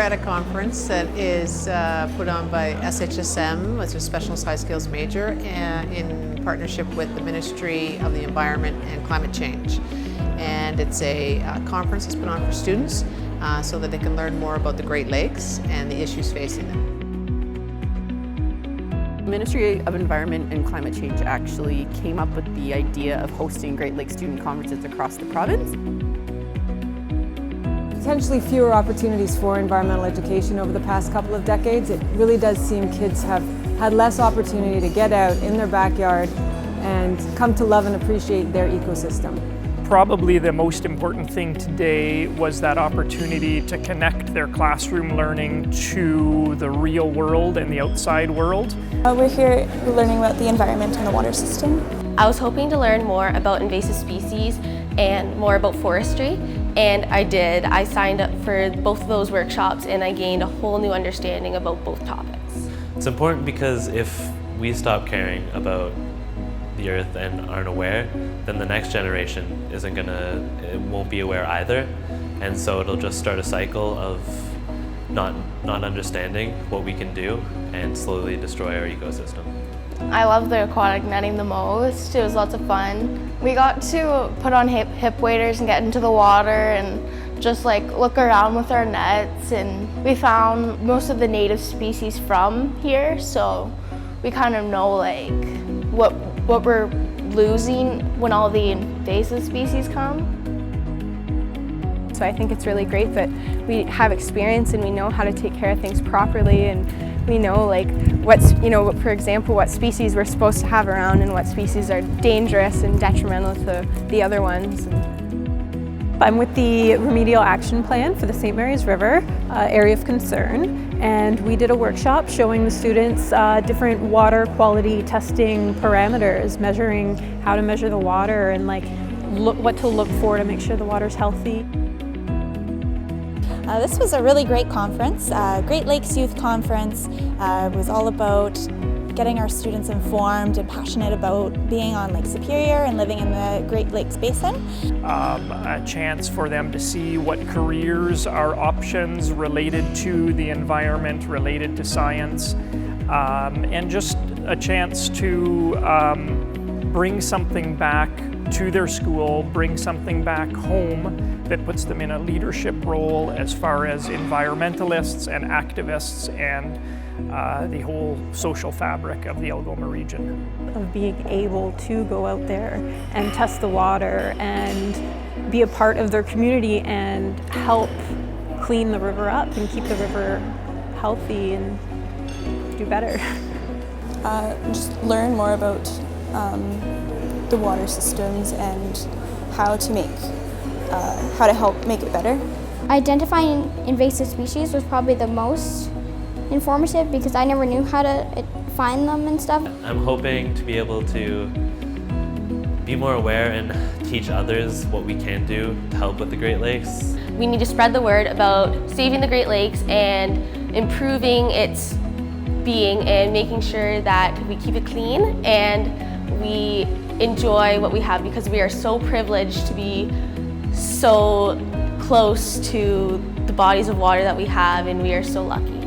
at a conference that is put on by SHSM, which is a Special Science Skills Major, in partnership with the Ministry of the Environment and Climate Change. And it's a conference that's put on for students so that they can learn more about the Great Lakes and the issues facing them. The Ministry of Environment and Climate Change actually came up with the idea of hosting Great Lakes student conferences across the province. Potentially fewer opportunities for environmental education over the past couple of decades. It really does seem kids have had less opportunity to get out in their backyard and come to love and appreciate their ecosystem. Probably the most important thing today was that opportunity to connect their classroom learning to the real world and the outside world. We're here learning about the environment and the water system. I was hoping to learn more about invasive species and more about forestry, and I did. I signed up for both of those workshops and I gained a whole new understanding about both topics. It's important because if we stop caring about the earth and aren't aware, then the next generation won't be aware either. And so it'll just start a cycle of not understanding what we can do and slowly destroy our ecosystem. I love the aquatic netting the most. It was lots of fun. We got to put on hip waders and get into the water and just look around with our nets, and we found most of the native species from here, so we kind of know what we're losing when all the invasive species come. So I think it's really great that we have experience and we know how to take care of things properly, and we know for example, what species we're supposed to have around and what species are dangerous and detrimental to the other ones. I'm with the Remedial Action Plan for the St. Mary's River Area of Concern, and we did a workshop showing the students different water quality testing parameters, measuring how to measure the water and what to look for to make sure the water's healthy. This was a really great conference, Great Lakes Youth Conference. It was all about getting our students informed and passionate about being on Lake Superior and living in the Great Lakes Basin. A chance for them to see what careers are options related to the environment, related to science, and just a chance to bring something back to their school, bring something back home that puts them in a leadership role as far as environmentalists and activists and the whole social fabric of the Algoma region. Of being able to go out there and test the water and be a part of their community and help clean the river up and keep the river healthy and do better. Just learn more about the water systems and how to help make it better. Identifying invasive species was probably the most informative because I never knew how to find them and stuff. I'm hoping to be able to be more aware and teach others what we can do to help with the Great Lakes. We need to spread the word about saving the Great Lakes and improving its being and making sure that we keep it clean and we enjoy what we have, because we are so privileged to be so close to the bodies of water that we have, and we are so lucky.